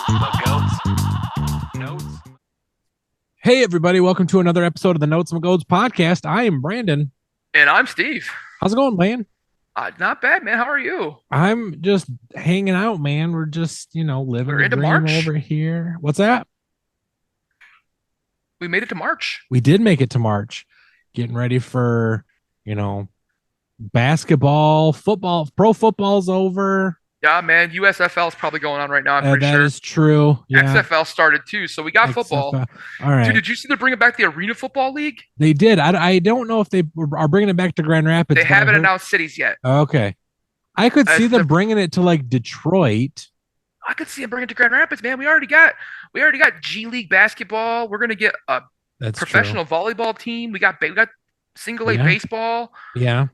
Notes. Hey, everybody. Welcome to another episode of the Notes and Goats podcast. I am Brandon. And I'm Steve. How's it going, man? Not bad, man. How are you? I'm just hanging out, man. We're just, living We're the into dream March. over here. What's that? We made it to March. We did make it to March. Getting ready for, you know, basketball, football, pro football's over. Yeah, man. USFL is probably going on right now. I'm pretty That sure. is true. Yeah. XFL started too, so we got football. XFL. All Dude, right. did you see they're bringing back the Arena Football League? They did. I don't know if they are bringing it back to Grand Rapids, They but I haven't heard. announced cities yet. Okay. I could see them The, bringing it to like Detroit. I could see them bringing it to Grand Rapids, man. We already got G League basketball. We're gonna get a That's true. professional volleyball team. We got single A Yeah. baseball. Yeah.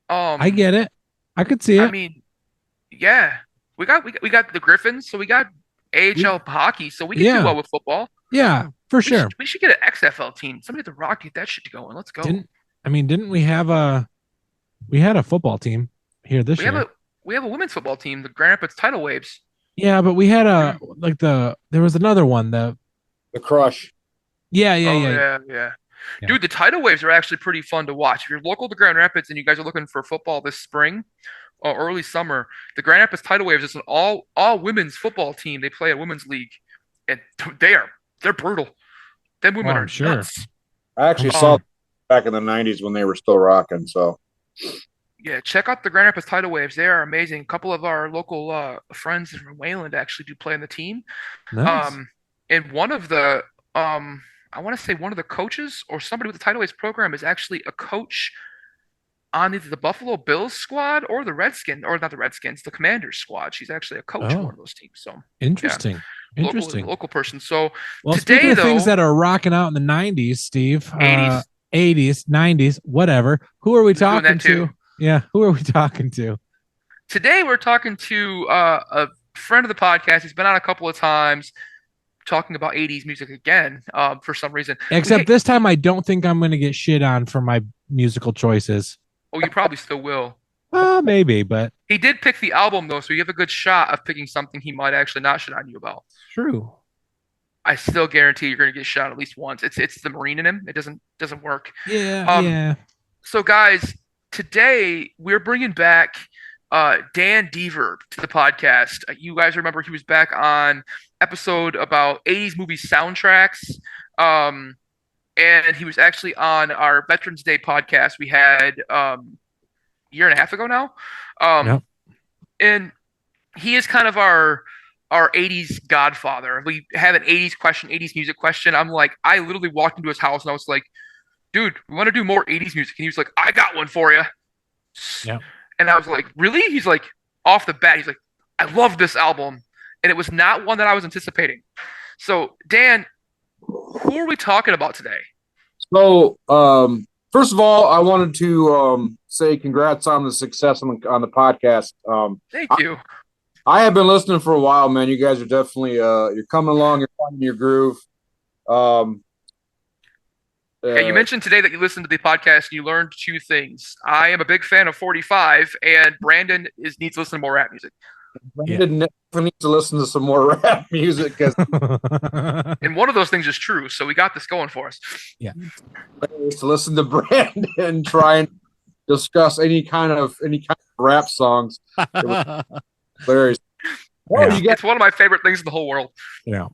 I Um, get it. I could see I it. mean, yeah, we got the Griffins, so we got We, AHL hockey, so we can do yeah. well with football. Yeah, for sure. We should get an XFL team. Somebody at the Rock get that shit going. Let's go. Didn't we have we had a football team here this We have year. a we have a women's football team, the Grand Rapids Tidal Waves. Yeah, but we had a like there was another one, The Crush. yeah, yeah, Oh yeah. yeah. Yeah. Dude, the Tidal Waves are actually pretty fun to watch. If you're local to Grand Rapids and you guys are looking for football this spring or early summer, the Grand Rapids Tidal Waves is an all women's football team. They play a women's league, and they're brutal. Them Oh, women I'm are sure. nuts. I actually Um, saw back in the '90s when they were still rocking. So Yeah, check out the Grand Rapids Tidal Waves. They are amazing. A couple of our local friends from Wayland actually do play on the team. Nice. Um, and one of the I want to say one of the coaches or somebody with the Tidal Waves program is actually a coach on either the Buffalo Bills squad or the Redskins, or not the Redskins, the Commanders squad. She's actually a coach of Oh, one of those teams. So yeah, interesting. Interesting. local person. So Well, speaking today of things though, that are rocking out in the 90s, Steve, 80s 80s, 90s, whatever. Who are we is doing talking that too. to? Yeah, who are we talking to? Today we're talking to a friend of the podcast. He's been on a couple of times talking about 80s music again for some reason. Except this time, I don't think I'm going to get shit on for my musical choices. Oh, you probably still will. Maybe, but He did pick the album though, so you have a good shot of picking something he might actually not shit on you about. true. I still guarantee you're gonna get shot at least once. It's the Marine in him. It doesn't work. Yeah, Um, yeah. so guys, today we're bringing back Dan Deaver to the podcast. You guys remember he was back on episode about 80s movie soundtracks. Um, and he was actually on our Veterans Day podcast we had year and a half ago now. Yep. And he is kind of our 80s godfather. We have an 80s question, 80s music question. I literally walked into his house and I was like, dude, we want to do more 80s music. And he was like, I got one for you. Yep. And I was like, really? He's like, off the bat, he's like, I love this album. And it was not one that I was anticipating. So, Dan, who are we talking about today? so first of all, I wanted to say congrats on the success on the podcast. Thank you. I have been listening for a while, man. You guys are definitely you're coming along. You're finding your groove. Um, Yeah, you mentioned today that you listened to the podcast and you learned two things. I am a big fan of 45, and Brandon needs to listen to more rap music. Brandon needs to listen to some more rap music because And one of those things is true, so we got this going for us. Yeah. to listen to Brandon try and discuss any kind of rap songs. Hilarious. Yeah. It's one of my favorite things in the whole world. Yeah.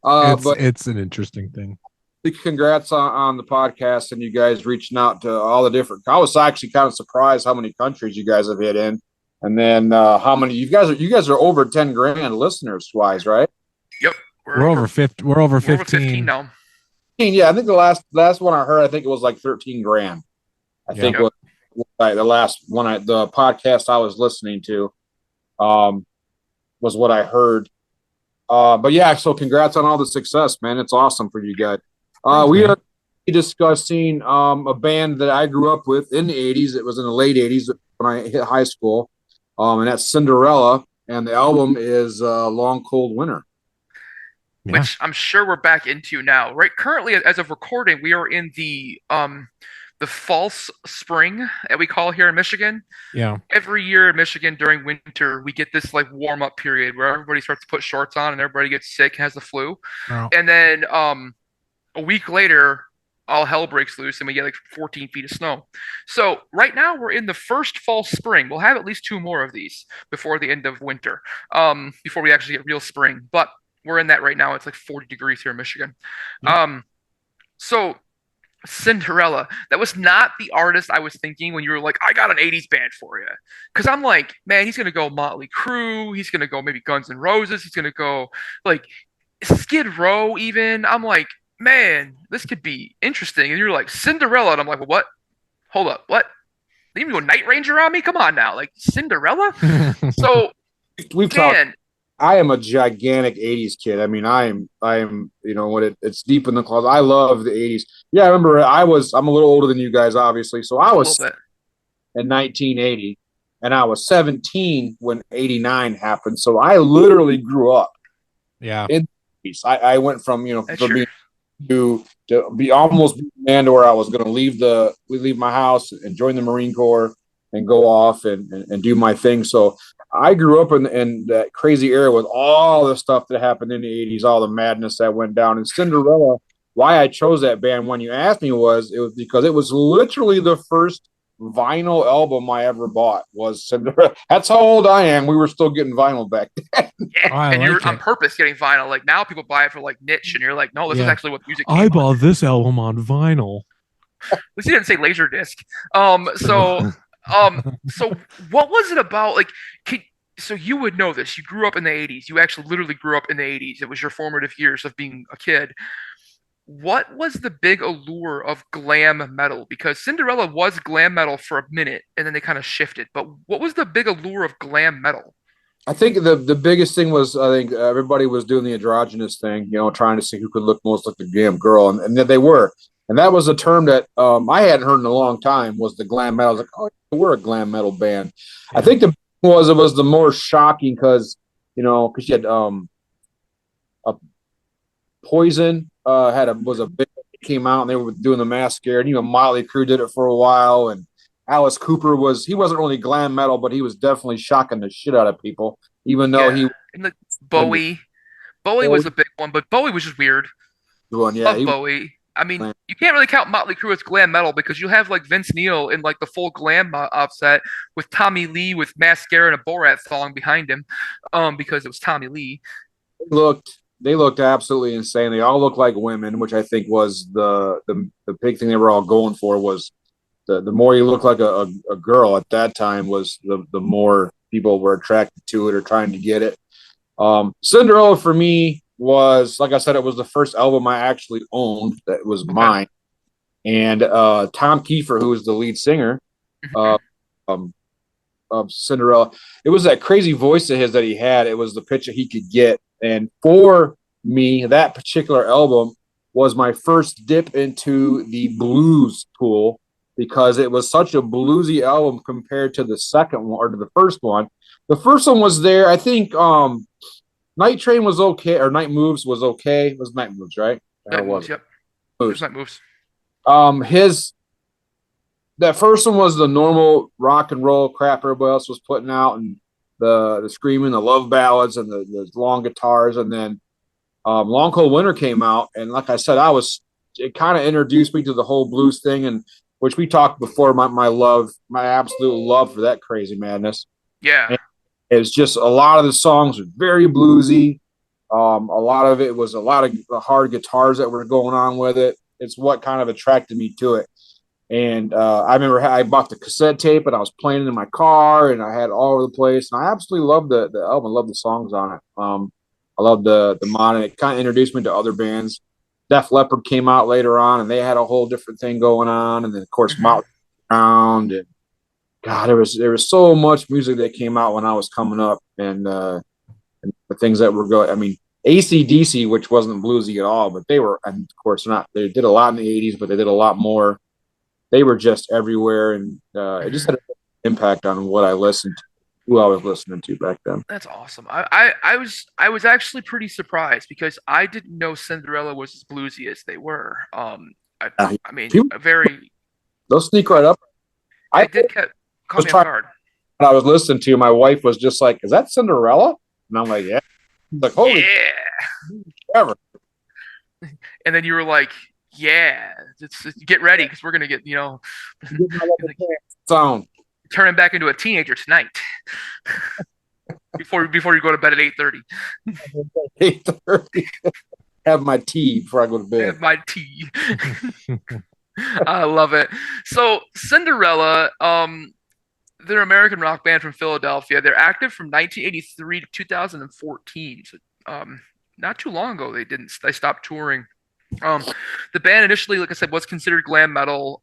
But It's an interesting thing. congrats on the podcast and you guys reaching out to all the different. I was actually kind of surprised how many countries you guys have hit in, and then how many you guys are over 10 grand listeners wise, right? Yep, We're over 50. We're over 15. We're over 15 now. Yeah, I think the last one I heard, I think it was like 13 grand. I think Yep. the last one the podcast I was listening to was what I heard. But yeah, so congrats on all the success, man. It's awesome for you guys. Thanks, We man. are discussing a band that I grew up with in the 80s. It was in the late 80s when I hit high school. And that's Cinderella. And the album is Long Cold Winter. Yeah. Which I'm sure we're back into now. Right, currently, as of recording, we are in the the false spring that we call here in Michigan. Yeah. Every year in Michigan during winter, we get this like warm up period where everybody starts to put shorts on and everybody gets sick, has the flu, Oh, and then a week later, all hell breaks loose and we get like 14 feet of snow. So right now we're in the first false spring. We'll have at least two more of these before the end of winter, before we actually get real spring. But we're in that right now. It's like 40 degrees here in Michigan. yeah. So Cinderella. That was not the artist I was thinking when you were like, I got an 80s band for you. Because I'm like, man, he's going to go Motley Crue. He's going to go maybe Guns N' Roses. He's going to go like Skid Row, even. I'm like, man, this could be interesting. And you're like, Cinderella. And I'm like, well, what? Hold up. What? They even go Night Ranger on me? Come on now. Like, Cinderella? So, We've talked. man, I am a gigantic '80s kid. I mean, I am. You know, it's deep in the closet. I love the '80s. Yeah, I remember. I'm a little older than you guys, obviously. So I just a little was bit. in 1980, and I was 17 when '89 happened. So I literally grew up Yeah. in the '80s. I went from That's from sure. being to be almost being a man to where I was going to leave my house and join the Marine Corps and go off and do my thing. So I grew up in that crazy era with all the stuff that happened in the '80s, all the madness that went down. And Cinderella, why I chose that band when you asked me was it was because it was literally the first vinyl album I ever bought was Cinderella. That's how old I am. We were still getting vinyl back then. Yeah, Oh, I and you're like on it. purpose getting vinyl. Like now, people buy it for like niche, and you're like, no, this is Yeah. actually what music I came on. bought this album on vinyl. At least you didn't say laser disc. Um, so, so what was it about? Like, can, so you would know this. You grew up in the '80s. You actually literally grew up in the '80s. It was your formative years of being a kid. What was the big allure of glam metal? Because Cinderella was glam metal for a minute, and then they kind of shifted. But what was the big allure of glam metal? I think the biggest thing was I think everybody was doing the androgynous thing, trying to see who could look most like the damn girl, and that they were, and that was a term that I hadn't heard in a long time was the glam metal. I was like, oh, we're a glam metal band. I Yeah. think it was the more shocking because because you had a Poison had a was a big came out and they were doing the mass scare, and Motley Crue did it for a while, and Alice Cooper he wasn't really glam metal, but he was definitely shocking the shit out of people, even though Yeah, he and like was Bowie. Bowie oh, was a big one, but Bowie was just weird. one, yeah, Love he was Bowie. I mean, glam. you can't really count Motley Crue as glam metal because you have like Vince Neil in like the full glam offset with Tommy Lee with mascara and a Borat song behind him, because it was Tommy Lee. They looked absolutely insane. They all looked like women, which I think was the big thing they were all going for was the more you look like a girl at that time was the more people were attracted to it or trying to get it. Cinderella for me was, like I said, it was the first album I actually owned that was Okay. mine. And Tom Kiefer, who was the lead singer uh, Mhm. um, of Cinderella, it was that crazy voice of his that he had. It was the pitch that he could get. And for me, that particular album was my first dip into the blues pool because it was such a bluesy album compared to the second one or to the first one. The first one was there. I think Night Train was okay, or Night Moves was okay. It was Night Moves, right? Or Night was moves. it Yep. There's Moves? night moves. His that first one was the normal rock and roll crap everybody else was putting out, and the screaming, the love ballads, and the long guitars, and then Long Cold Winter came out, and like I said, it kind of introduced me to the whole blues thing, and which we talked before. My absolute love for that crazy madness. Yeah. And it's just a lot of the songs were very bluesy. A lot of it was a lot of the hard guitars that were going on with it. It's what kind of attracted me to it. And I remember I bought the cassette tape and I was playing it in my car and I had it all over the place. And I absolutely loved the album. I loved the songs on it. I loved the mod, and it kind of introduced me to other bands. Def Leppard came out later on and they had a whole different thing going on. And then of course Hmm. Motley Crue, and God, there was so much music that came out when I was coming up, and the things that were going. I mean, ACDC, which wasn't bluesy at all, but they were, and of course not. They did a lot in the '80s, but they did a lot more. They were just everywhere, and it just Hmm. had an impact on what I listened to, who I was listening to back then. That's awesome. I was actually pretty surprised because I didn't know Cinderella was as bluesy as they were. I Uh, I mean, people, a very They'll sneak right Um, up. I it did caught was me off trying. guard. When I was listening to, my wife was just like, "Is that Cinderella?" And I'm like, "Yeah." She's like, "Holy Yeah. ever." And then you were like, yeah, get ready because we're gonna get Get my leather pants on. turning back into a teenager tonight before you go to bed at 8:30. 8:30. Have my tea before I go to I bed. have my tea. I love it. So Cinderella, they're an American rock band from Philadelphia. They're active from 1983 to 2014. So, not too long ago, they stopped touring. Um, the band initially, like I said, was considered glam metal.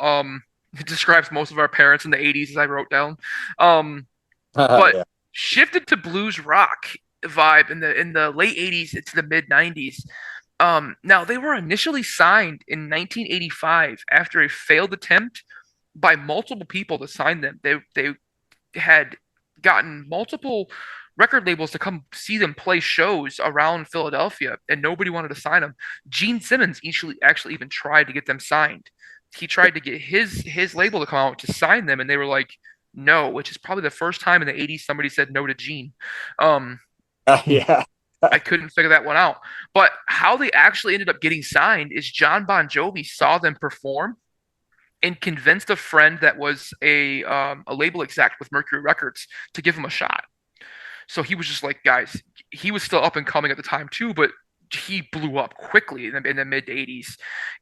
It describes most of our parents in the 80s, as I wrote down. Um, but Yeah. shifted to blues rock vibe in the late 80s into the mid 90s. Now they were initially signed in 1985 after a failed attempt by multiple people to sign them. They had gotten multiple record labels to come see them play shows around Philadelphia, and nobody wanted to sign them. Gene Simmons actually even tried to get them signed. He tried to get his label to come out to sign them, and they were like, no, which is probably the first time in the 80s somebody said no to Gene. Um, Yeah. I couldn't figure that one out. But how they actually ended up getting signed is John Bon Jovi saw them perform and convinced a friend that was a label exec with Mercury Records to give him a shot. So he was just like, guys, he was still up and coming at the time too, but he blew up quickly in the mid 80s,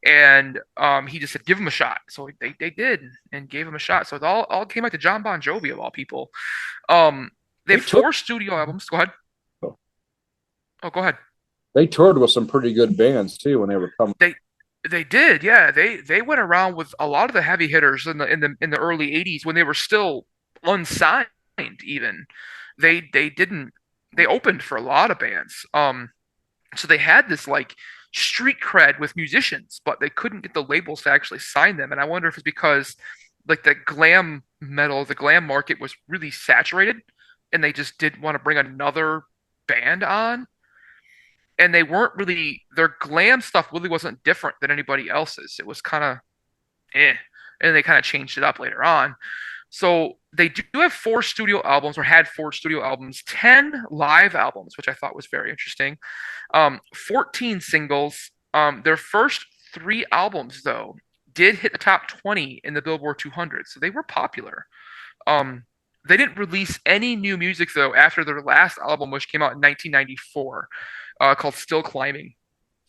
and he just said, give him a shot. So they did and gave him a shot. So it all came back to John Bon Jovi of all people. They They have toured. 4 studio albums. Go ahead. Oh, go ahead. They toured with some pretty good bands too when they were coming. They they did, yeah. They went around with a lot of the heavy hitters in the early '80s when they were still unsigned. Even they didn't they opened for a lot of bands. So they had this like street cred with musicians, but they couldn't get the labels to actually sign them. And I wonder if it's because like the glam market was really saturated, and they just didn't want to bring another band on, and they weren't really their glam stuff really wasn't different than anybody else's. It was kind of eh, and they kind of changed it up later on. So they do have 4 studio albums, or had 4 studio albums, 10 live albums, which I thought was very interesting. 14 singles. Their first 3 albums, though, did hit the top 20 in the Billboard 200, so they were popular. Um, they didn't release any new music though after their last album, which came out in 1994, called "Still Climbing."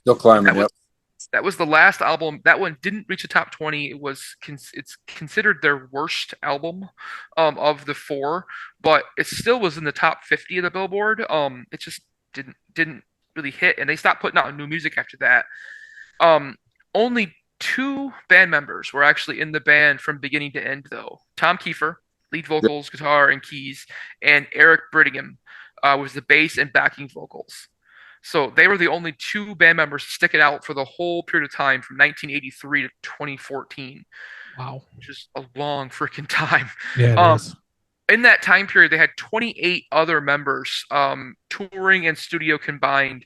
Still And climbing. that was Yep. that was the last album. That one didn't reach the top 20. It's considered their worst album of the 4, but it still was in the top 50 of the Billboard. It just didn't really hit, and they stopped putting out new music after that. Um, Only 2 band members were actually in the band from beginning to end, though. Tom Kiefer, lead Yep. vocals, guitar, and keys, and Eric Brittingham was the bass and backing vocals. So they were the only 2 band members sticking out for the whole period of time from 1983 to 2014, Wow. which is a long freaking time. Yeah, it Um, is. in that time period, they had 28 other members, touring and studio combined.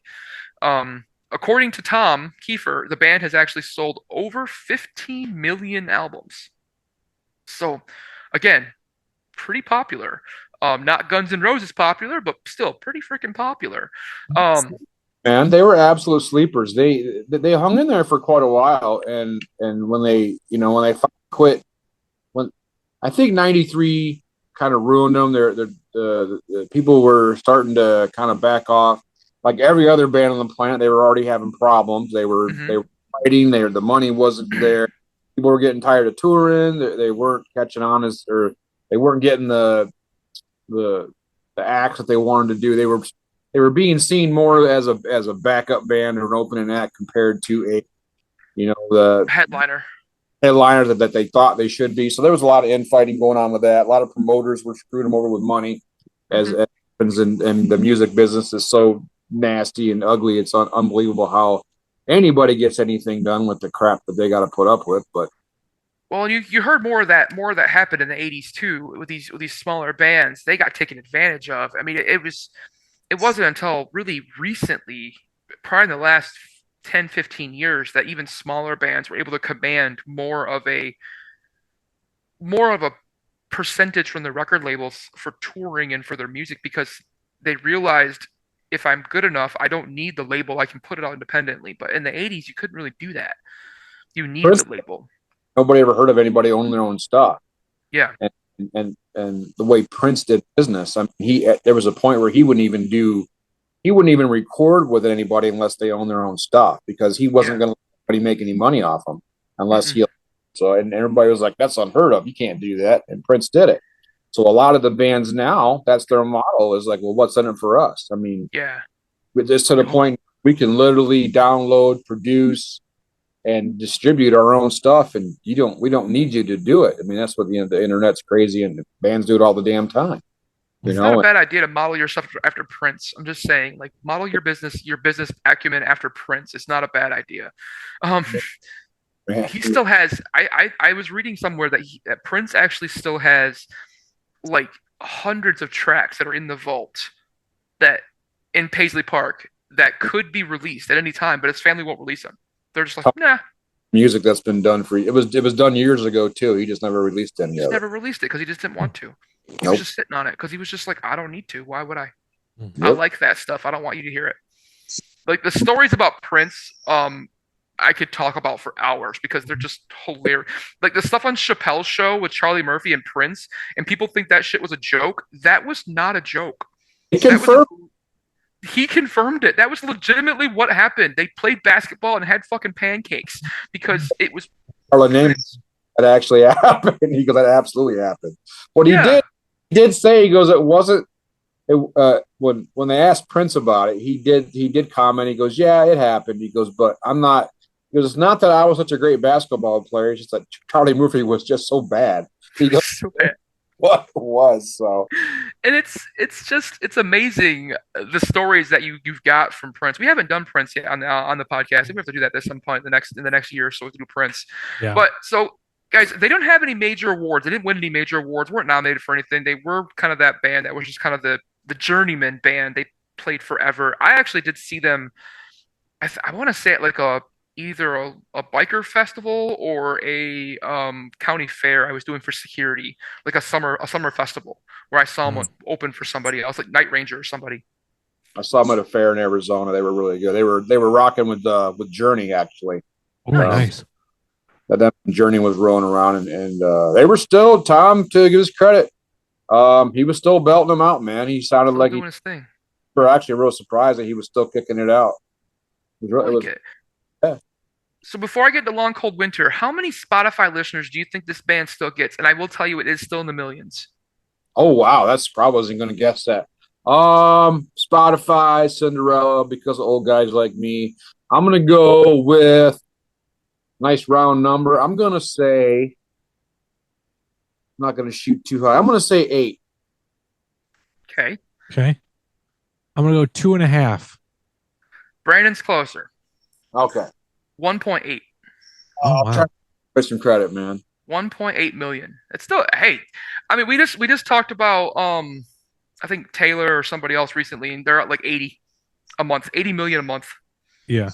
According to Tom Kiefer, the band has actually sold over 15 million albums. So, again, pretty popular. Not Guns N' Roses popular, but still pretty freaking popular. Um, Man, they were absolute sleepers. They hung in there for quite a while, and when they finally quit, when I think '93 kind of ruined them. The people were starting to kind of back off. Like every other band on the planet, they were already having problems. They mhm. were fighting. The money wasn't there. People were getting tired of touring. They weren't catching on or they weren't getting the the acts that they wanted to do. They were being seen more as a backup band or an opening act compared to the Headliner. headliners that they thought they should be. So there was a lot of infighting going on with that. A lot of promoters were screwing them over with money, Mhm. as happens in the music business is so nasty and ugly. It's unbelievable how anybody gets anything done with the crap that they got to put up with. But Well, you heard more of that happened in the '80s too with these smaller bands. They got taken advantage of. I mean, it wasn't until really recently, probably in the last 10, 15 years, that even smaller bands were able to command more of a more of a percentage from the record labels for touring and for their music because they realized if I'm good enough, I don't need the label. I can put it out independently. But in the 80s, you couldn't really do that. You needed the First, label. nobody ever heard of anybody owning their own stuff. Yeah. And the way Prince did business, I mean, there was a point where he wouldn't even record with anybody unless they own their own stuff because he wasn't Yeah. going to let anybody make any money off them unless Mm-mm. he. So and everybody was like, "That's unheard of. You can't do that." And Prince did it. So a lot of the bands now, that's their model is like, well, what's in it for us? I mean, Yeah. with this to the point we can literally download, produce, and distribute our own stuff, and we don't need you to do it. I mean, that's what the internet's crazy, and bands do it all the damn time. You It's not a know, bad idea to model yourself after Prince. I'm just saying, like, model your business acumen after Prince. It's not a bad idea. Um, he still has. I was reading somewhere that that Prince actually still has like hundreds of tracks that are in the vault that in Paisley Park that could be released at any time, but his family won't release them. They're just like, nah, music that's been done for it was done years ago too. He just never released he any just of it. never released it because he just didn't want to. He was Nope. just sitting on it because he was just like, I don't need to. Why would I? I Yep. like that stuff. I don't want you to hear it. Like the stories about Prince, I could talk about for hours because they're just hilarious. Like the stuff on Chappelle's show with Charlie Murphy and Prince, and people think that shit was a joke. That was not a joke. He That was confirmed he confirmed it. That was legitimately what happened. They played basketball and had fucking pancakes because it was our name Prince. that actually happened. He goes, that absolutely happened. What Yeah, he did say, he goes, it wasn't. When they asked Prince about it, he did comment. He goes, "Yeah, it happened." He goes, "But I'm not." He goes, "It's not that I was such a great basketball player. It's just that Charlie Murphy was just so bad." He goes, so bad. "What was so?" And it's amazing the stories that you've got from Prince. We haven't done Prince yet on the podcast. I think we have to do that at some point in the next year or so we can do Prince. Yeah. But so guys, they don't have any major awards. They didn't win any major awards. weren't nominated for anything. They were kind of that band that was just kind of the journeyman band. They played forever. I actually did see them. I want to say it like either a biker festival or a county fair I was doing for security, like a summer festival where I saw them Mm. open for somebody else, like Night Ranger or somebody. I saw them at a fair in Arizona. They were really good. They were rocking with Journey actually. Oh, Nice. nice. That Journey was rolling around, and they were still Tom to give his credit. He was still belting them out, man. He sounded Still like doing his thing. were actually real surprised that he was still kicking it out. I It like was it. yeah. So before I get to Long Cold Winter, how many Spotify listeners do you think this band still gets? And I will tell you, it is still in the millions. Oh wow, that's probably wasn't going to guess that. Spotify, Cinderella, because of old guys like me. I'm gonna go with nice round number. I'm gonna say I'm not gonna shoot too high. I'm gonna say 8. Okay. Okay. I'm gonna go 2.5. Brandon's closer. Okay. 1.8. Oh I'll try wow. to give some credit, man. 1.8 million. It's still hey. I mean, we just talked about I think Taylor or somebody else recently, and they're at like 80 a month, 80 million a month. Yeah.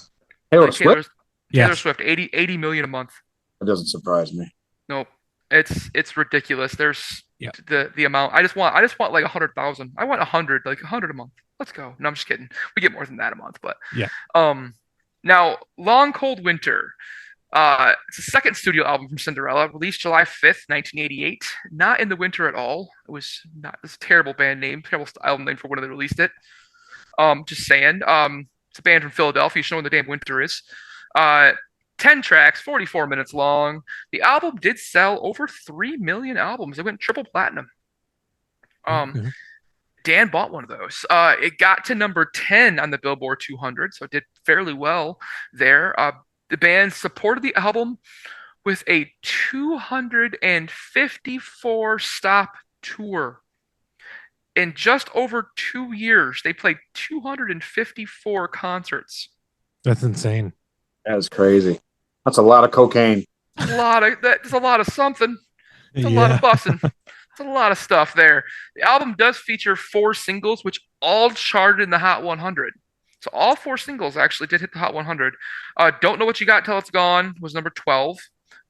Taylor Like Swift. Taylor Yes. Swift, 80 million a month. That doesn't surprise me. Nope. It's ridiculous. There's Yeah. the amount. I just want like 100,000. I want 100, like 100 a month. Let's go. No, I'm just kidding. We get more than that a month, but Yeah. um now Long Cold Winter. It's the second studio album from Cinderella, released July 5th, 1988. Not in the winter at all. It's a terrible band name, terrible album name for when they released it. Just saying. It's a band from Philadelphia. You should know when the damn winter is. Uh, 10 tracks, 44 minutes long. The album did sell over 3 million albums. It went triple platinum. Um, Okay. Dan bought one of those. It got to number 10 on the Billboard 200, so it did fairly well there. The band supported the album with a 254 stop tour. In just over 2 years, they played 254 concerts. That's insane. That's crazy. That's a lot of cocaine. That's a lot of something. It's a lot of Yeah. bussing. It's a lot of stuff there. The album does feature 4 singles, which all charted in the Hot 100. So all 4 singles actually did hit the Hot 100. Don't Know What You Got Till It's Gone was number 12.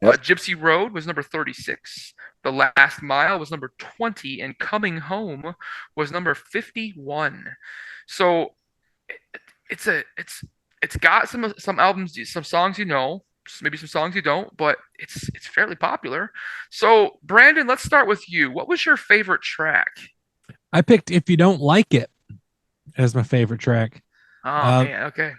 Yep. Gypsy Road was number 36. The Last Mile was number 20, and Coming Home was number 51. So it's got some albums, some songs you know, maybe some songs you don't, but it's fairly popular. So Brandon, let's start with you. What was your favorite track? I picked If You Don't Like It as my favorite track. Oh Uh, man, okay.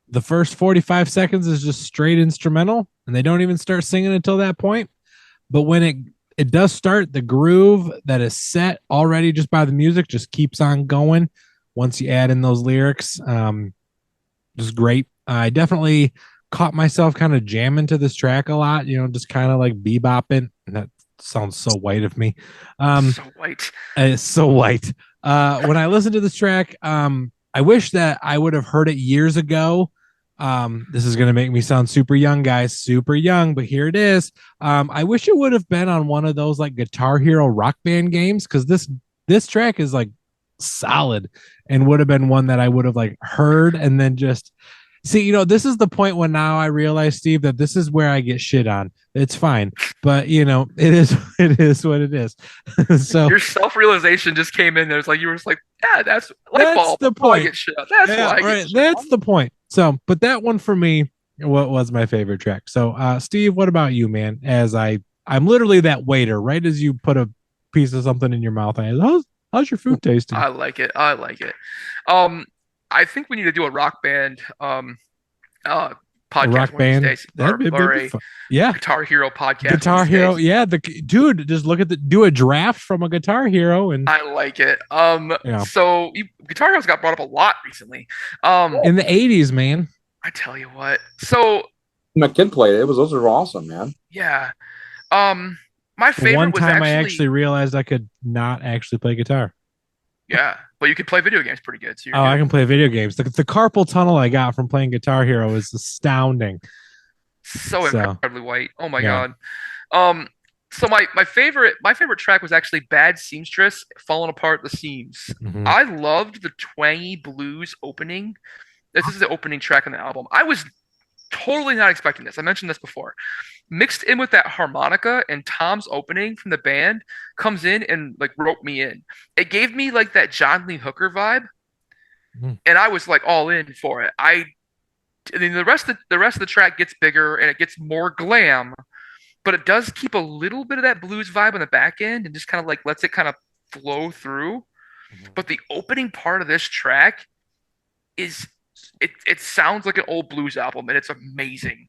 the first 45 seconds is just straight instrumental, and they don't even start singing until that point. But when it does start, the groove that is set already just by the music just keeps on going once you add in those lyrics. Just great. I definitely caught myself kind of jamming to this track a lot, just kind of like bebopping. And that sounds so white of me. So white. It's so white. When I listened to this track, I wish that I would have heard it years ago. This is going to make me sound super young, guys, super young, but here it is. I wish it would have been on one of those like Guitar Hero Rock Band games, because this track is like solid and would have been one that I would have like heard and then just see. This is the point when now I realize, Steve, that this is where I get shit on. It's fine, but it is what it is. So Your self-realization just came in there. It's like you were just like, yeah, that's light that's bulb. the That's why I point. get shit. That's Yeah, why I get right. shit. That's the point. So, but that one for me, what was my favorite track? So, Steve, what about you, man? As I'm literally that waiter, right as you put a piece of something in your mouth, how's your food tasting? I like it. I like it. Um, I think we need to do a rock band uh A podcast rock one of these band? days, That'd or be a fun. Yeah, Guitar Hero podcast one of Guitar these Hero. days. Yeah, the dude, just do a draft from a Guitar Hero, and I like it. yeah, Guitar Hero's got brought up a lot recently. Um, in the '80s, man. I tell you what. So My kid played it. Those are awesome, man. yeah. Um, my The one favorite was time I actually actually realized I could not actually play guitar. yeah, but you could play video games pretty good, so you're Oh, I good. can play video games. The carpal tunnel I got from playing Guitar Hero is astounding. So So, incredibly white. Oh my yeah. god. Um, so my favorite track was actually Bad Seamstress, Falling Apart the Seams. Mhm. I loved the twangy blues opening. This is the opening track on the album. I was totally not expecting this. I mentioned this before. Mixed in with that harmonica and Tom's opening from the band comes in and like roped me in. It gave me like that John Lee Hooker vibe, Mhm. and I was like all in for it. I mean the rest of the track gets bigger and it gets more glam, but it does keep a little bit of that blues vibe on the back end and just kind of like lets it kind of flow through. Mhm. But the opening part of this track is it sounds like an old blues album and it's amazing.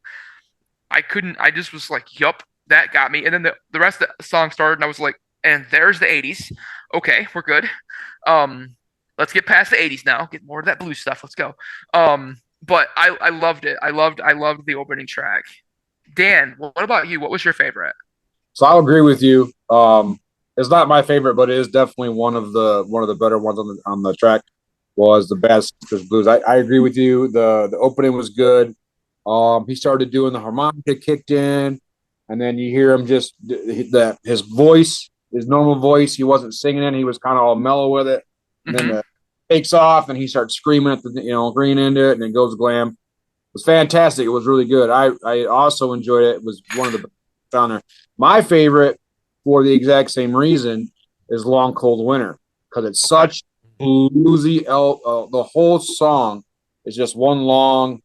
I just was like, yup, that got me. And then the rest of the song started and I was like, and there's the 80s. Okay, we're good. Um, let's get past the 80s now. Get more of that blues stuff. Let's go. But I loved it. I loved the opening track. Dan, what about you? What was your favorite? So I'll agree with you. It's not my favorite, but it is definitely one of the better ones on the track. Was the Bad Sisters Blues. I agree with you. The opening was good. He started doing the harmonica kicked in, and then you hear him just that his voice, his normal voice. He wasn't singing it. He was kind of all mellow with it. And then Mm-hmm. the takes off, and he starts screaming at the green into it, and it goes glam. It was fantastic. It was really good. I also enjoyed it. It was one of the best on there. My favorite, for the exact same reason, is Long Cold Winter, because it's Okay. such bluesy. The whole song is just one long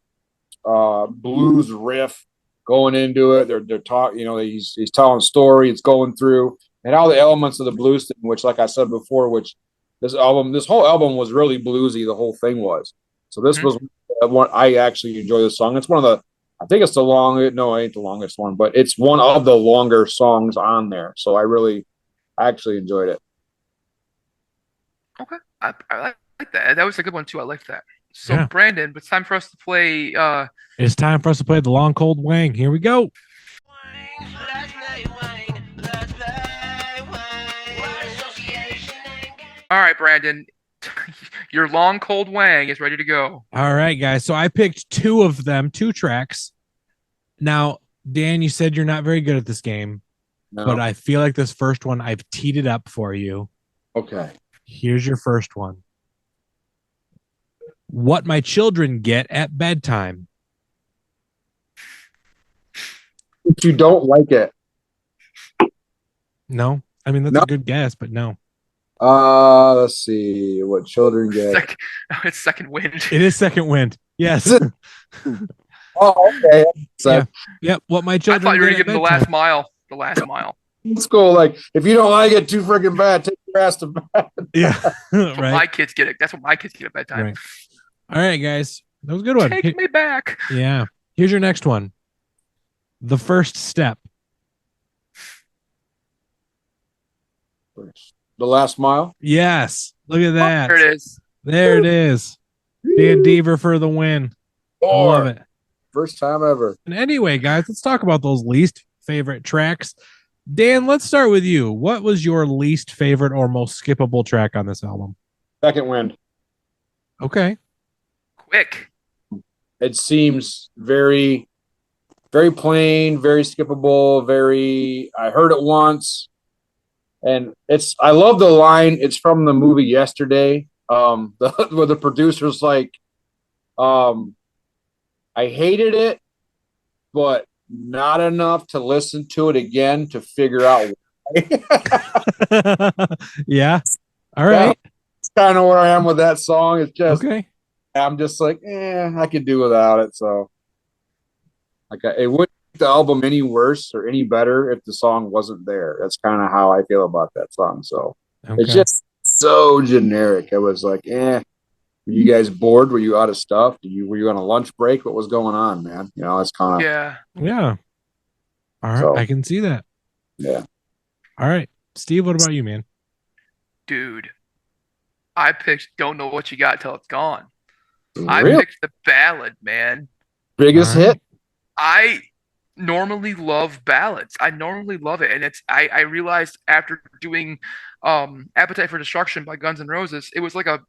blues riff going into it. They're talking, he's telling a story. It's going through, and all the elements of the blues thing, which, like I said before, which this whole album was really bluesy. The whole thing was. So this Mm-hmm. was one I actually enjoy this song. It's one of the, I think it's the long. No, it ain't the longest one, but it's one of the longer songs on there. So I really actually enjoyed it. Okay. I like that. That was a good one too. I liked that. So Yeah. Brandon, it's time for us to play It's time for us to play the long cold wang. Here we go. all right, Brandon. Your long cold wang is ready to go. All right, guys. So I picked two of them, two tracks. Now, Dan, you said you're not very good at this game, but No, I feel like this first one I've teed it up for you. okay. Here's your first one. What my children get at bedtime. If you don't like it, No, I mean that's No. a good guess, but no. Let's see what children get. It's Second Wind. It is Second Wind. Yes. Oh, okay. Yeah. So Yep. What my I children thought you were get gonna at give him the bedtime. last mile. The last mile. let's go. Like, if you don't like it too freaking bad, take your ass to bed. Yeah. That's what Right. my kids get. That's what my kids get at bedtime. Right. All right, guys. That was a good one. Take me back. Yeah. Here's your next one. The First Step. The Last Mile. Yes. Look at that. There it is. There it is. Dan Deaver for the win. I love it. First time ever. And anyway, guys, let's talk about those least favorite tracks. Dan, let's start with you. What was your least favorite or most skippable track on this album? Second Wind. Okay. Quick. It seems very, very plain, very skippable, very. I heard it once, and I love the line. It's from the movie Yesterday. Where the producer's like, I hated it, but not enough to listen to it again to figure out why. Yeah. All right. It's kind of where I am with that song. It's just, Okay. I'm just like, I could do without it. So, like, it wouldn't make the album any worse or any better if the song wasn't there. That's kind of how I feel about that song. So, it's just so generic. It was like, Were you guys bored? Were you out of stuff? Were you on a lunch break? What was going on, man? It's kind of Yeah. All right, So- I can see that. yeah. All right, Steve, what about you, man? Dude. I picked Don't Know What You Got Till It's Gone. I Really? picked the ballad, man. Biggest All right. hit? I normally love ballads. I normally love it. And I realized after doing Appetite for Destruction by Guns N' Roses, it was like a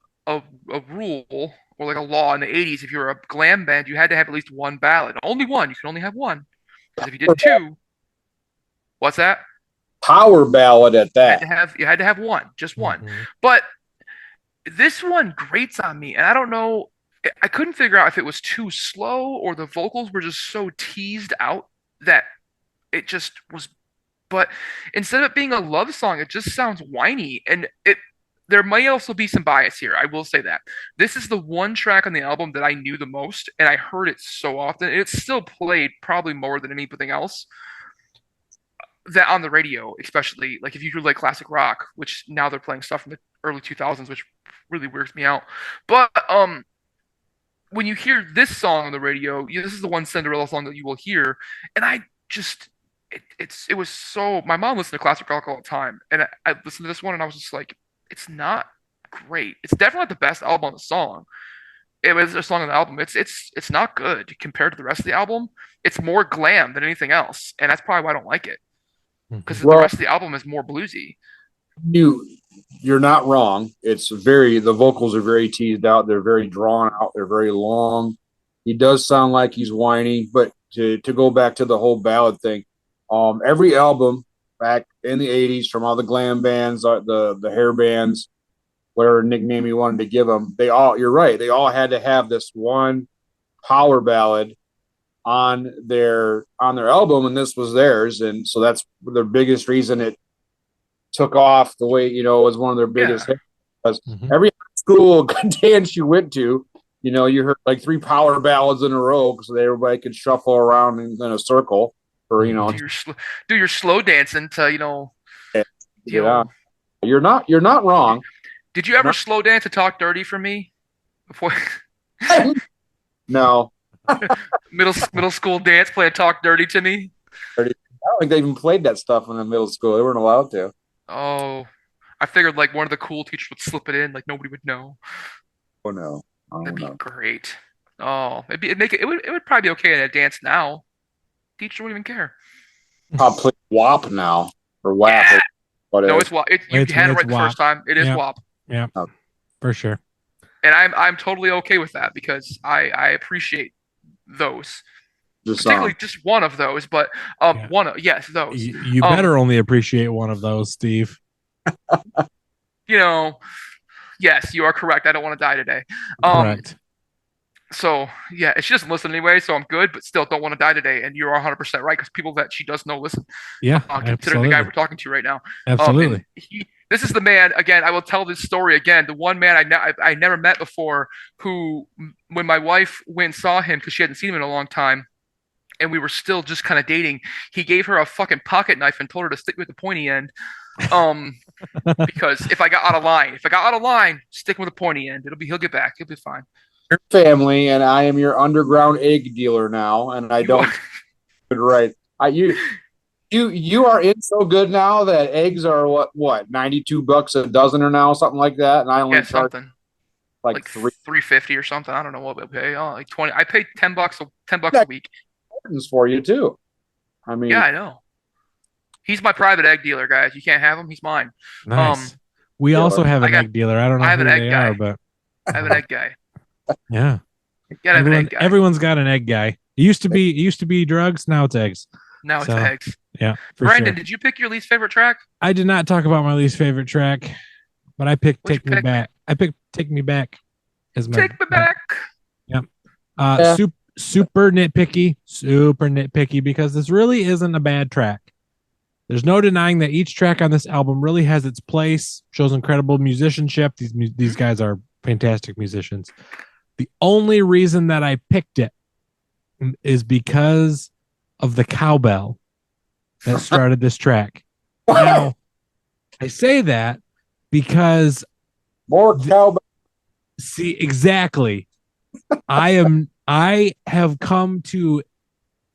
rule or like a law in the 80s. If you were a glam band, you had to have at least one ballad. Only one. You could only have one. Because if you did two, what's that? Power ballad at that. You had to have one, just one. Mhm. But this one grates on me, and I don't know. I couldn't figure out if it was too slow or the vocals were just so teased out that it just was. But instead of it being a love song, it just sounds whiny, and there may also be some bias here. I will say that this is the one track on the album that I knew the most, and I heard it so often. And it's still played probably more than anything else. That on the radio, especially like if you do like classic rock, which now they're playing stuff from the early 2000s, which really weirds me out. But when you hear this song on the radio, this is the one Cinderella song that you will hear, and I just it was so. My mom listened to classic rock all the time, and I listened to this one, and I was just like, it's not great. It's definitely not the best album on the song. It was a song on the album. It's not good compared to the rest of the album. It's more glam than anything else, and that's probably why I don't like it. Because the rest of the album is more bluesy. You're not wrong. The vocals are very teased out. They're very drawn out. They're very long. He does sound like he's whiny, but to go back to the whole ballad thing, every album back in the 80s from all the glam bands, the hair bands, whatever nickname you wanted to give them, you're right. They all had to have this one power ballad on their album, and this was theirs, and so that's the biggest reason it took off the way it was one of their biggest hits. Because every school dance you went to, you heard like 3 power ballads in a row so that everybody could shuffle around in a circle or do your slow dancing to yeah. You're not wrong. Did you ever slow dance to Talk Dirty for Me before? No. middle school dance playing Talk Dirty to Me. I don't think they even played that stuff in the middle school. They weren't allowed to. Oh, I figured like one of the cool teachers would slip it in, like nobody would know. Oh no, that'd be great. Oh, it would probably be okay in a dance now. Teacher wouldn't even care. I'll play WAP now or WAP. Yeah. No, it's WAP. You had it right the first time. It is WAP. Yeah, for sure. And I'm totally okay with that because I appreciate those. Particularly just one of those, but those. You better only appreciate one of those, Steve. Yes, you are correct. I don't want to die today. Correct. So yeah, she doesn't listen anyway, so I'm good. But still, don't want to die today. And you're 100% right because people that she does know listen. Yeah, Considering the guy absolutely. we're talking to right now. And Absolutely. this is the man again. I will tell this story again. The one man I never met before, who when my wife went and saw him because she hadn't seen him in a long time, and we were still just kind of dating, he gave her a fucking pocket knife and told her to stick with the pointy end. Um, because if I got out of line, stick with the pointy end. He'll get back. He'll be fine. Family, and I am your underground egg dealer now, and I You are, don't right. You are in so good now that eggs are what $92 a dozen or now something like that, and I only yeah, charge something like like three 350 or something. I don't know what we pay. Oh, like 20. I paid $10 a cartons week. for you too. I Yeah, mean, I know. He's my private egg dealer, guys. You can't have him. He's mine. Nice. Um, We also dealer. have I an got. egg dealer. I don't know I have an who egg they are, guy. but I have an egg guy. yeah. Gotta have an egg guy. Everyone's got an egg guy. It used to be drugs, now it's eggs. Now it's So eggs. yeah, for Brandon, sure. did you pick your least favorite track? I did not talk about my least favorite track, but I picked What'd Take you Me pick? Back. I picked Take Me Back as Take me my back. yep. Yeah. Super nitpicky because this really isn't a bad track. There's no denying that each track on this album really has its place, shows incredible musicianship. These guys are fantastic musicians. The only reason that I picked it is because of the cowbell that started this track. Now, I say that because More cowbell. see exactly. I have come to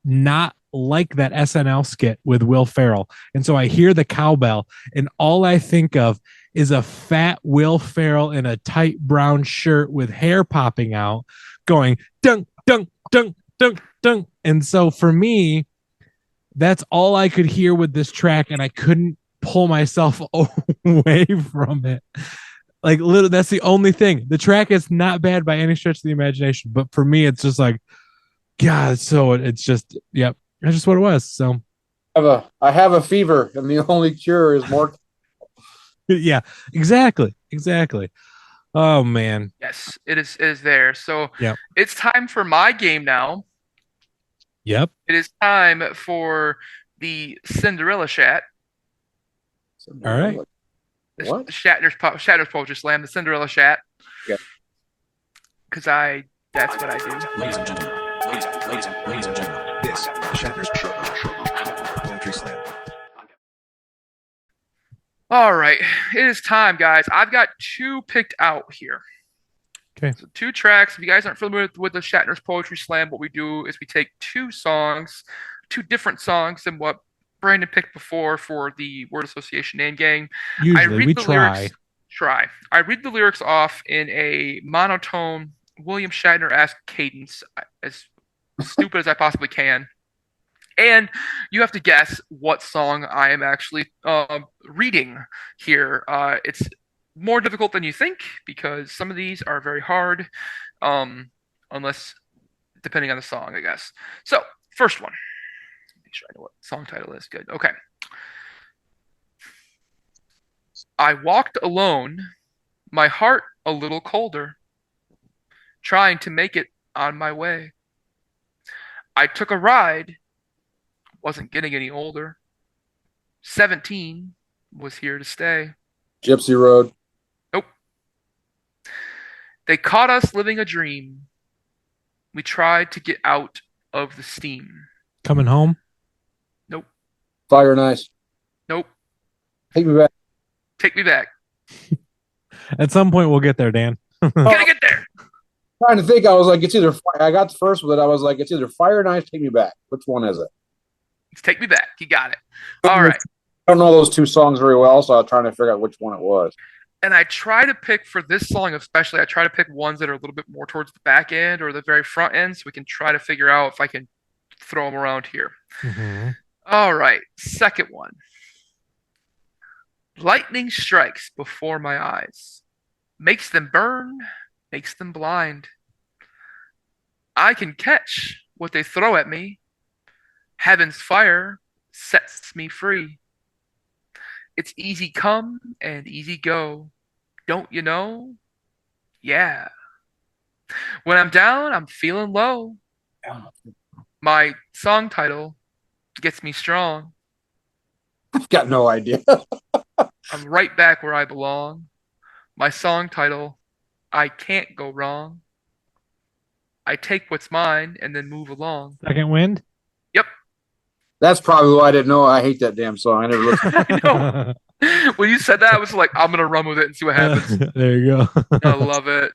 not like that SNL skit with Will Ferrell. And so I hear the cowbell and all I think of is a fat Will Ferrell in a tight brown shirt with hair popping out going dunk dunk dunk dunk dunk. And so for me, that's all I could hear with this track and I couldn't pull myself away from it. Like little that's the only thing. The track is not bad by any stretch of the imagination, but for me it's just like God, so it's just yep, that's just what it was. So I have a fever, and the only cure is more. yeah, exactly. Oh man, Yes, it is there. So yep, it's time for my game now. yep. It is time for the Cinderella chat. All right, What? Shatner's poetry slam, the Cinderella chat. Yeah. Because that's what I do. Ladies and gentlemen, ladies and gentlemen, this is Shatner's Poetry Slam. All right, it is time, guys. I've got two picked out here. okay, So two tracks. If you guys aren't familiar with the Shatner's Poetry Slam, what we do is we take two songs, two different songs than what Brandon picked before for the word association name gang. I usually read we the try. lyrics. I read the lyrics off in a monotone William Shatner-esque cadence, as stupid as I possibly can. And you have to guess what song I am actually reading here. It's more difficult than you think because some of these are very hard, unless depending on the song, I guess. So, first one. Make sure I know what song title is. Good. Okay. I walked alone, my heart a little colder, trying to make it on my way. I took a ride, wasn't getting any older. 17 was here to stay. Gypsy Road. Nope. They caught us living a dream. We tried to get out of the steam. Coming home. Nope. Fire and Ice. Nope. Take me back. Take me back. At some point, we'll get there, Dan. Gotta get there. Trying to think, I was like, it's either. I got the first one. I was like, it's either Fire and Ice. Take me back. Which one is it? It's Take Me Back. You got it. All right. I don't know those two songs very well, so I was trying to figure out which one it was. And I try to pick for this song, especially, I try to pick ones that are a little bit more towards the back end or the very front end so we can try to figure out if I can throw them around here. Mm-hmm. All right. Second one. Lightning strikes before my eyes, makes them burn, makes them blind. I can catch what they throw at me. Heaven's fire sets me free. It's easy come and easy go. Don't you know? Yeah. When I'm down, I'm feeling low. My song title gets me strong. I've got no idea. I'm right back where I belong. My song title, I can't go wrong. I take what's mine and then move along. Second Wind. Yep. That's probably why I didn't know. I hate that damn song. I never listened. I know. When you said that, I was like, I'm gonna run with it and see what happens. There you go. I love it.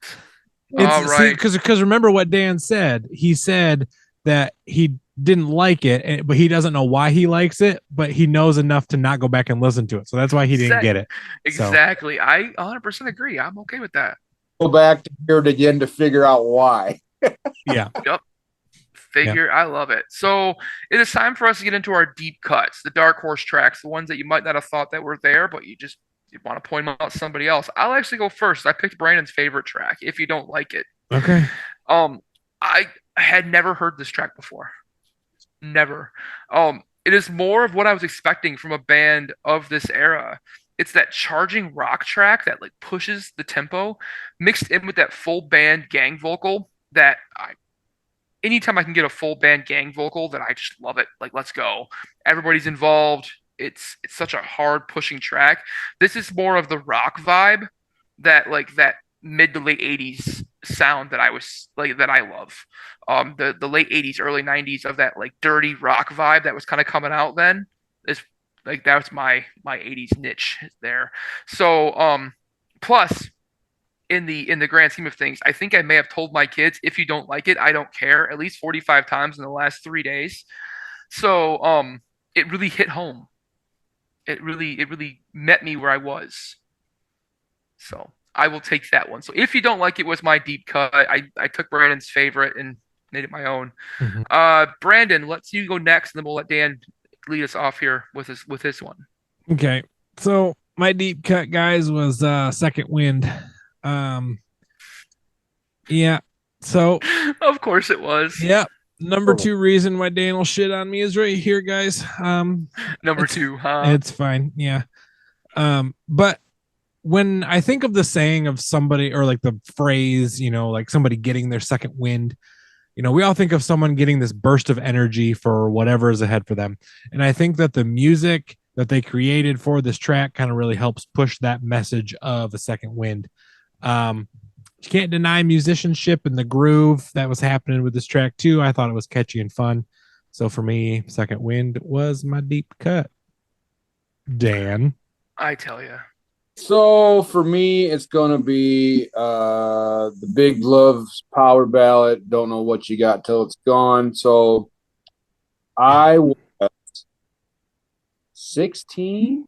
All It's see right. because remember what Dan said. He said that he didn't like it, but he doesn't know why he likes it, but he knows enough to not go back and listen to it. So that's why he didn't get it. So Exactly. I 100% agree. I'm okay with that. Go back to hear it again to figure out why. yeah. Yep. Figure. I love it. So it is time for us to get into our deep cuts, the dark horse tracks, the ones that you might not have thought that were there, but you want to point them out to somebody else. I'll actually go first. I picked Brandon's favorite track. If you don't like it, Okay. I had never heard this track before. Never. It is more of what I was expecting from a band of this era. It's that charging rock track that like pushes the tempo, mixed in with that full band gang vocal that I anytime I can get a full band gang vocal, that I just love it. Like, let's go. Everybody's involved. It's such a hard pushing track. This is more of the rock vibe that mid to late 80s sound that I was like that I love. The late 80s, early 90s of that like dirty rock vibe that was kind of coming out then is like that was my 80s niche there. So plus in the grand scheme of things, I think I may have told my kids, if you don't like it, I don't care, at least 45 times in the last 3 days. So it really hit home. It really met me where I was. So I will take that one. So if you don't like it was my deep cut. I took Brandon's favorite and made it my own. Mhm. Brandon, let's you go next, and then we'll let Dan lead us off here with his one. Okay. So my deep cut, guys, was Second Wind. Yeah. So Of course it was. yeah. Number two reason why Dan will shit on me is right here, guys. Number it's, two, huh? It's fine. Yeah. But when I think of the saying of somebody or like the phrase, like somebody getting their second wind, we all think of someone getting this burst of energy for whatever is ahead for them. And I think that the music that they created for this track kind of really helps push that message of a second wind. You can't deny musicianship and the groove that was happening with this track too. I thought it was catchy and fun. So for me, Second Wind was my deep cut. Dan. I tell you. So for me, it's gonna be the Big Love's power ballad. Don't know what you got till it's gone. So I was 16,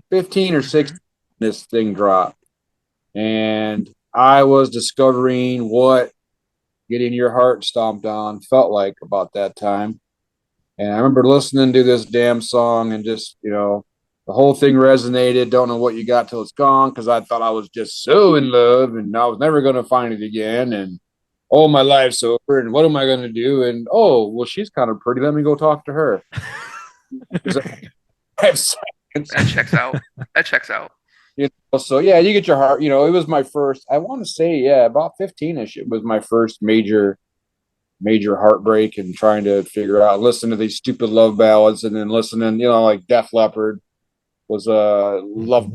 15 or 16 this thing dropped. And I was discovering what getting your heart stomped on felt like about that time. And I remember listening to this damn song and just, the whole thing resonated. Don't know what you got till it's gone, because I thought I was just so in love and I was never going to find it again. And oh, my life's over. And what am I going to do? And oh, well, she's kind of pretty. Let me go talk to her. That checks out. That checks out. So yeah, you get your heart. It was my first. I want to say, yeah, about 15ish. It was my first major heartbreak, and trying to figure out, listen to these stupid love ballads, and then listening, like Def Leppard was love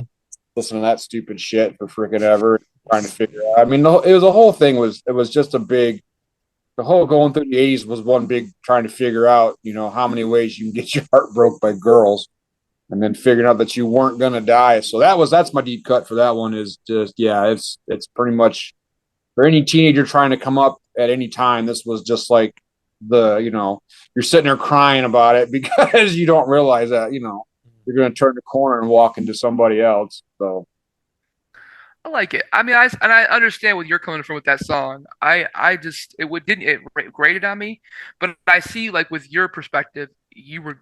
listening to that stupid shit for freaking ever. Trying to figure out. I mean, it was a whole thing. It was just a big. The whole going through the 80s was one big trying to figure out, how many ways you can get your heart broke by girls. And then figuring out that you weren't gonna die. So that's my deep cut for that one. Is just, yeah, it's pretty much for any teenager trying to come up at any time. This was just like you're sitting there crying about it because you don't realize that you're gonna turn the corner and walk into somebody else. So I like it. I mean, I understand what you're coming from with that song. I just it grated on me, but I see, like, with your perspective, you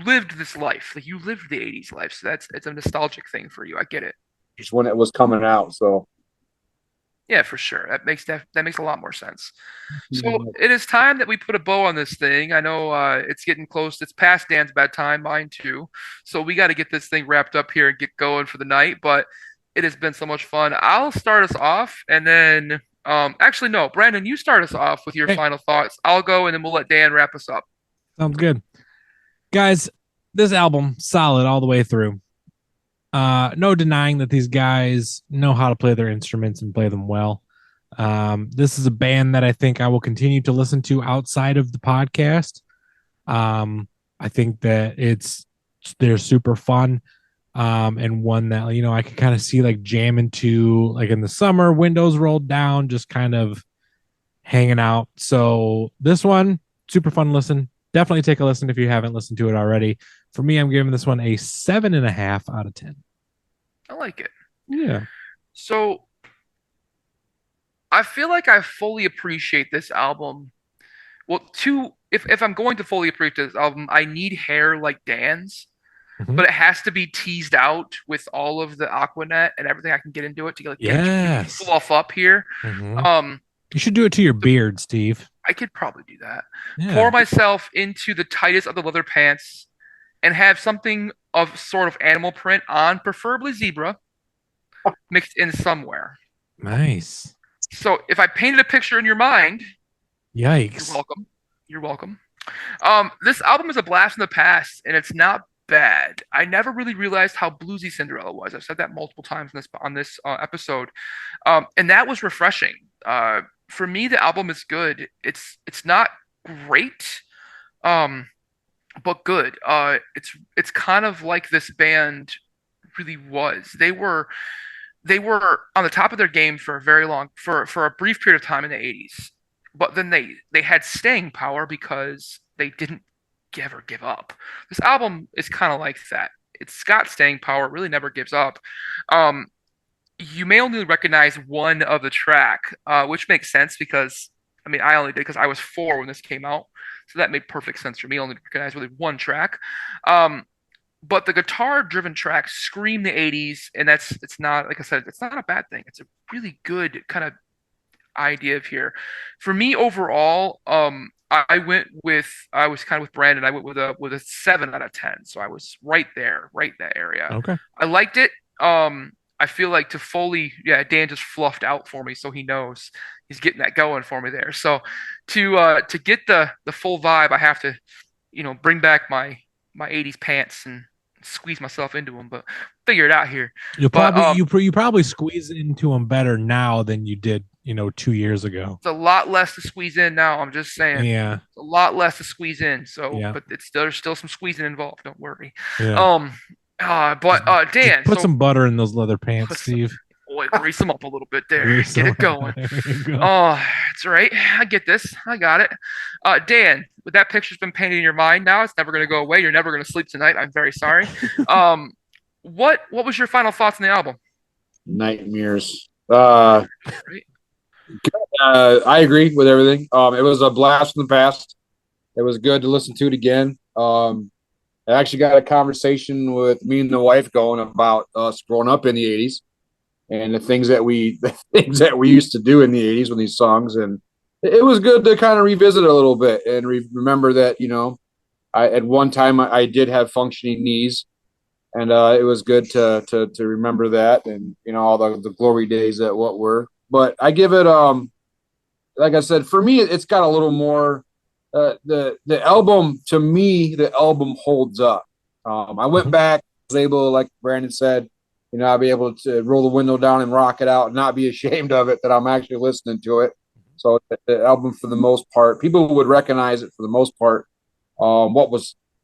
lived this life, like you lived the '80s life, so it's a nostalgic thing for you. I get it. just when it was coming out. So Yeah, for sure. That makes a lot more sense. So it is time that we put a bow on this thing. I know it's getting close. It's past Dan's bedtime, mine too. So we got to get this thing wrapped up here and get going for the night. But It has been so much fun. I'll start us off, and then actually no, Brandon, you start us off with your Okay, final thoughts. I'll go, and then we'll let Dan wrap us up. sounds good. Guys, this album solid all the way through. No denying that these guys know how to play their instruments and play them well. This is a band that I think I will continue to listen to outside of the podcast. I think that they're super fun. And one that, I could kind of see like jamming to like in the summer, windows rolled down, just kind of hanging out. So this one, super fun listen. Definitely take a listen if you haven't listened to it already. For me, I'm giving this one a 7.5 out of 10. I like it. Yeah. So I feel like I fully appreciate this album. Well, if I'm going to fully appreciate this album, I need hair like Dan's, Mhm. but it has to be teased out with all of the Aquanet and everything I can get into it to get it Yes. fluff up here. Mhm. Um, You should do it to your beard, Steve. I could probably do that. Yeah. Pour myself into the tightest of the leather pants and have something of sort of animal print on, preferably zebra, mixed in somewhere. Nice. So if I painted a picture in your mind, you're Yikes. welcome. You're welcome. This album is a blast from the past, and it's not bad. I never really realized how bluesy Cinderella was. I've said that multiple times on this episode, and that was refreshing. For me, the album is good. It's not great, um, but good. It's kind of like this band really was. They were on the top of their game for a very long for a brief period of time in the 80s. But then they had staying power because they didn't ever give up. This album is kind of like that. It's got staying power, it really never gives up. Um you may only recognize one of the track, which makes sense because I mean I only did because I was 4 when this came out. So that made perfect sense for me only to recognize really one track. Um but the guitar driven tracks scream the 80s, and it's not, like I said, it's not a bad thing. It's a really good kind of idea of here. For me overall, I was kind of with Brandon. I went with a 7 out of 10. So I was right there, right in that area. Okay. I liked it. I feel like to fully, yeah, Dan just fluffed out for me, so he knows he's getting that going for me there. So to get the full vibe, I have to, bring back my 80s pants and squeeze myself into them, but figure it out here. You'll But probably you probably squeeze into them better now than you did, 2 years ago. it's a lot less to squeeze in now. I'm just saying. Yeah. It's a lot less to squeeze in. So, Yeah. but there's still some squeezing involved. Don't worry. Yeah. Dan, Put so some butter in those leather pants, put some- Steve. boy, grease them up a little bit there. Grease Get them it going. up. There you go. Oh, that's right. I get this. I got it. Dan, with that picture's been painted in your mind now, it's never gonna go away. You're never gonna sleep tonight. I'm very sorry. What was your final thoughts on the album? Nightmares. Right? I agree with everything. It was a blast from the past. It was good to listen to it again. I actually got a conversation with me and the wife going about us growing up in the '80s and the things that we used to do in the '80s with these songs, and it was good to kind of revisit it a little bit and remember that I at one time I did have functioning knees, and it was good to remember that, and all the glory days that what were. But I give it like I said, for me it's got a little more. The album, to me, the album holds up. I went back, was able, like Brandon said, I'll be able to roll the window down and rock it out and not be ashamed of it that I'm actually listening to it. So the album, for the most part, people would recognize it for the most part. What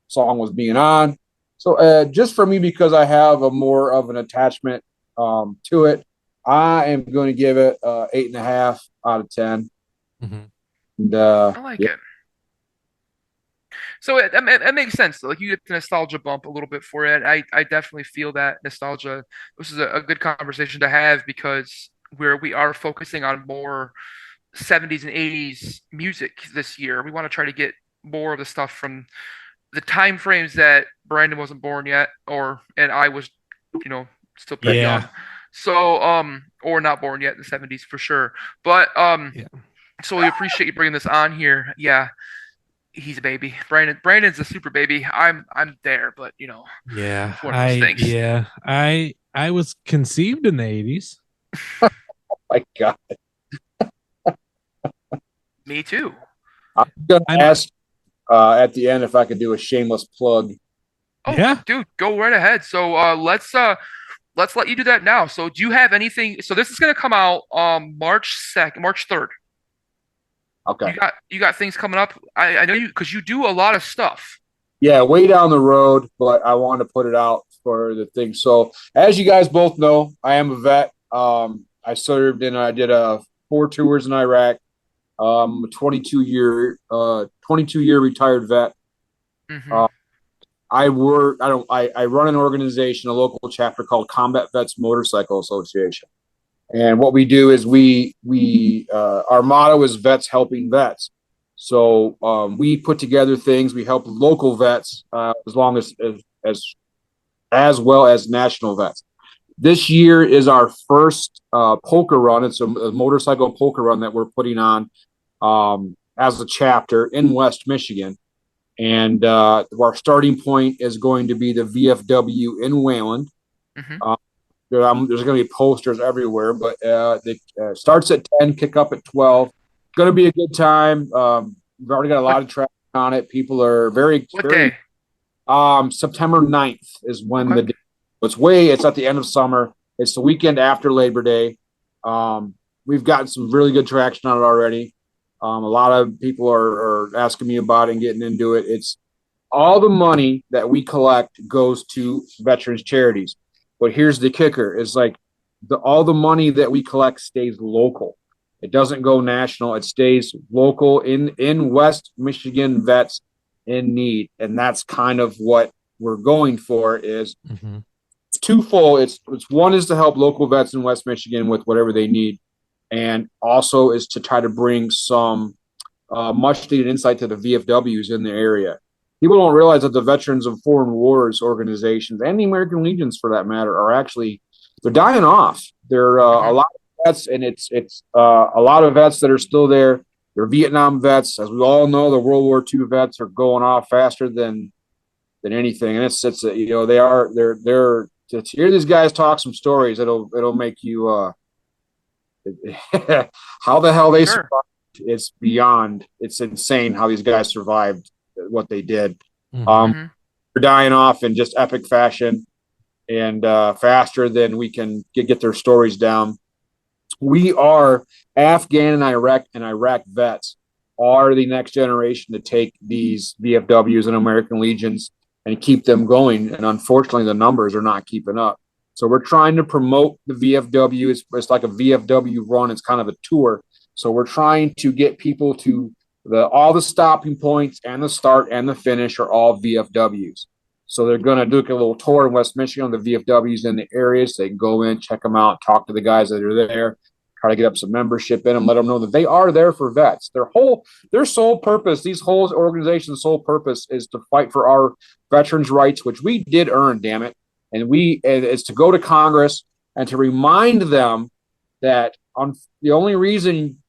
song was being on. So just for me, because I have a more of an attachment to it, I am going to give it 8.5 out of 10. Mm-hmm. And, I like it. So it makes sense. Like you get the nostalgia bump a little bit for it. I definitely feel that nostalgia. This is a good conversation to have because we are focusing on more 70s and 80s music this year. We want to try to get more of the stuff from the time frames that Brandon wasn't born yet, and I was, still pretty young. So or not born yet in the 70s for sure. But so we appreciate you bringing this on here. Yeah. He's a baby. Brandon's a super baby. I'm there, but Yeah. one of those things. I I was conceived in the 80s. My God. Me too. I'm gonna I'm ask at the end if I could do a shameless plug. Oh, Yeah. dude, go right ahead. So let's let you do that now. So do you have anything? So this is gonna come out March 3rd. Okay. You got things coming up. I know you because you do a lot of stuff. Yeah, way down the road, but I want to put it out for the thing. So, as you guys both know, I am a vet. I served and I did 4 tours in Iraq. A 22 year retired vet. Mm-hmm. Uh, I work. I don't. I run an organization, a local chapter called Combat Vets Motorcycle Association. And what we do is we our motto is vets helping vets. So we put together things. We help local vets as well as national vets. This year is our first polka run. It's a motorcycle polka run that we're putting on as a chapter in West Michigan. And our starting point is going to be the VFW in Wayland. Mm-hmm. There's going to be posters everywhere, but it starts at 10, kick up at 12. It's going to be a good time. We've already got a lot of traction on it. People are very, What very. day? September 9th is when Okay. it's at the end of summer. It's the weekend after Labor Day. We've gotten some really good traction on it already. A lot of people are asking me about it and getting into it. It's all the money that we collect goes to veterans charities. But here's the kicker: is like all the money that we collect stays local. It doesn't go national. It stays local in West Michigan vets in need, and that's kind of what we're going for. Is Mhm. it's twofold. It's one is to help local vets in West Michigan with whatever they need, and also is to try to bring some much needed insight to the VFWs in the area. People don't realize that the Veterans of Foreign Wars organizations and the American Legions, for that matter, are actually they're dying off. There are a lot of vets, and it's a lot of vets that are still there. They're Vietnam vets, as we all know. The World War II vets are going off faster than anything, and it's they're to hear these guys talk some stories. It'll make you how the hell they Sure. survived. It's beyond. It's insane how these guys survived what they did. Mhm. Mm-hmm. They're dying off in just epic fashion and faster than we can get their stories down. We are Afghan and Iraq vets are the next generation to take these VFWs and American Legions and keep them going. And unfortunately, the numbers are not keeping up. So we're trying to promote the VFW. It's like a VFW run. It's kind of a tour. So we're trying to get people to all the stopping points and the start and the finish are all VFWs. So they're going to do a little tour in West Michigan, the VFWs in the areas. They can go in, check them out, talk to the guys that are there, try to get up some membership in them, let them know that they are there for vets. Their sole purpose, these whole organizations' sole purpose is to fight for our veterans' rights, which we did earn, damn it. And it's to go to Congress and to remind them that the only reason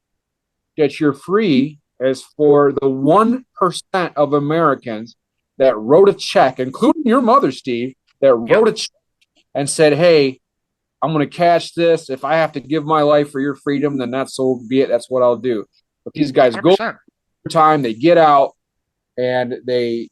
that you're free is for the 1% of Americans that wrote a check, including your mother, Steve, that wrote a check and said, hey, I'm going to cash this. If I have to give my life for your freedom, then that's so be it. That's what I'll do. But these guys 100%. go time, they get out, and they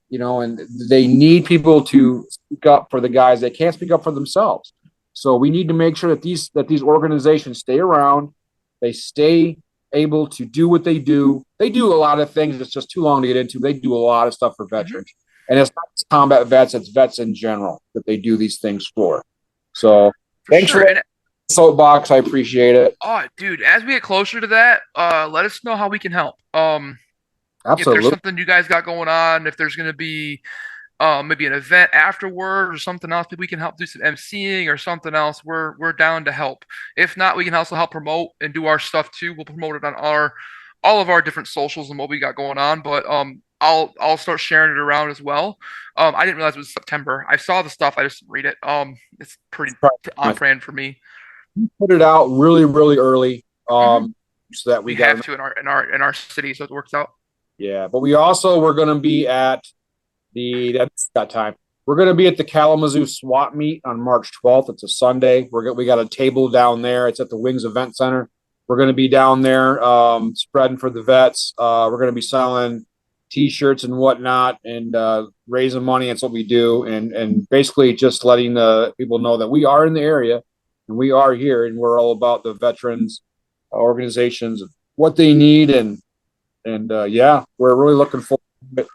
need people to speak up for the guys that can't speak up for themselves. So we need to make sure that these organizations stay around. They stay able to do what they do. They do a lot of things. It's just too long to get into. They do a lot of stuff for veterans. And it's not just combat vets, it's vets in general that they do these things for. So thanks for the soapbox. I appreciate it. Oh, dude, as we get closer to that, let us know how we can help. If there's Absolutely. something you guys got going on, if there's going to be maybe an event afterward or something else, maybe we can help do some emceeing or something else. We're down to help. If not, we can also help promote and do our stuff too. We'll promote it on all of our different socials and what we got going on. But I'll start sharing it around as well. I didn't realize it was September. I saw the stuff. I just didn't read it. It's pretty on brand for me. Put it out really, really early, so that we have to in our city, so it works out. Yeah, but we're going to be at that's got time. We're going to be at the Kalamazoo SWAT meet on March 12th. It's a Sunday. We got a table down there. It's at the Wings Event Center. We're going to be down there spreading for the vets. We're going to be selling T-shirts and whatnot and raising money. That's what we do. And basically just letting the people know that we are in the area and we are here and we're all about the veterans organizations, what they need. And yeah, we're really looking forward to it.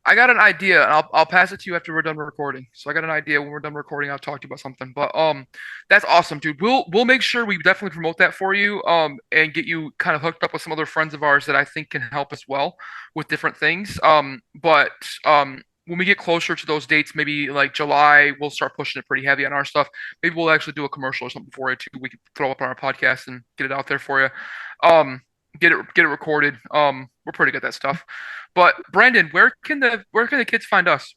I got an idea, and I'll pass it to you after we're done recording. So I got an idea when we're done recording. I'll talk to you about something. But that's awesome, dude. We'll make sure we definitely promote that for you. And get you kind of hooked up with some other friends of ours that I think can help as well with different things. But when we get closer to those dates, maybe like July, we'll start pushing it pretty heavy on our stuff. Maybe we'll actually do a commercial or something for it too. We can throw up on our podcast and get it out there for you. Get it recorded. We're pretty good at that stuff. But Brandon, where can the kids find us?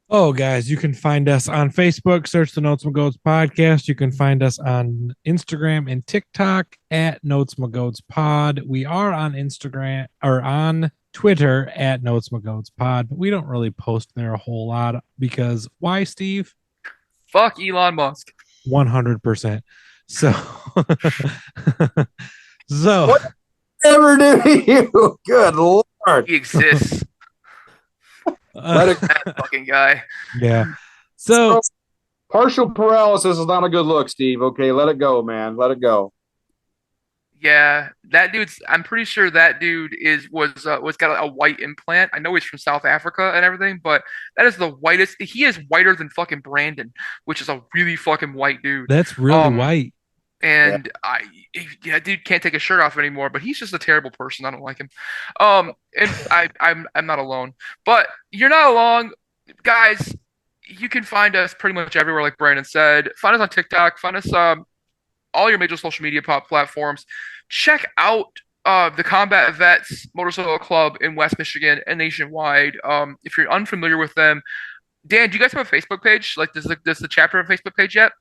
Oh, guys, you can find us on Facebook. Search the Notes My Goats podcast. You can find us on Instagram and TikTok at Notes My Goats pod. We are on Instagram or on Twitter at Notes My Goats pod, but we don't really post there a whole lot because why, Steve? Fuck Elon Musk. 100%. So, so Whatever do you? Good Lord. He exists. That fucking guy. Yeah. So partial paralysis is not a good look, Steve. Okay, let it go, man. Let it go. Yeah, that dude's. I'm pretty sure that dude was got a white implant. I know he's from South Africa and everything, but that is the whitest. He is whiter than fucking Brandon, which is a really fucking white dude. That's really white. And yeah, dude can't take his shirt off anymore. But he's just a terrible person. I don't like him. And I'm not alone. But you're not alone, guys. You can find us pretty much everywhere, like Brandon said. Find us on TikTok. Find us all your major social media platforms. Check out the Combat Vets Motorcycle Club in West Michigan and nationwide. If you're unfamiliar with them, Dan, do you guys have a Facebook page? Like, does the chapter have a Facebook page yet?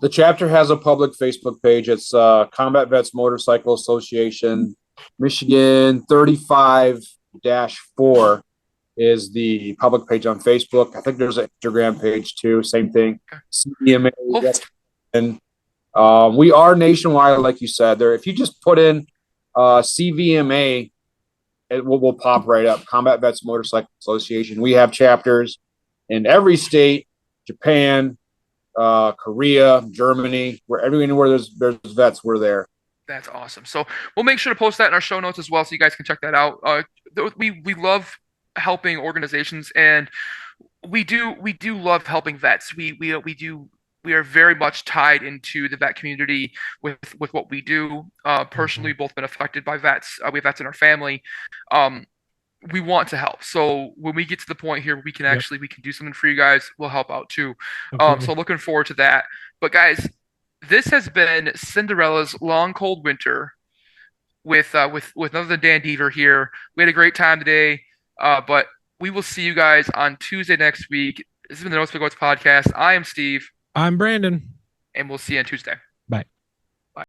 The chapter has a public Facebook page. It's Combat Vets Motorcycle Association, Michigan 35-4 is the public page on Facebook. I think there's an Instagram page too. Same thing. CVMA. And we are nationwide, like you said. There, if you just put in CVMA, it will pop right up. Combat Vets Motorcycle Association. We have chapters in every state, Japan, Korea, Germany, anywhere there's vets, we're there. That's awesome. So we'll make sure to post that in our show notes as well, so you guys can check that out. We love helping organizations, and we do love helping vets. We are very much tied into the vet community with what we do. Personally, both been affected by vets. We have vets in our family. We want to help. So when we get to the point here, we can we can do something for you guys. We'll help out too. So looking forward to that. But guys, this has been Cinderella's Long Cold Winter with another Dan Deaver here. We had a great time today. But we will see you guys on Tuesday next week. This has been the Notes My Goats podcast. I am Steve. I'm Brandon. And we'll see you on Tuesday.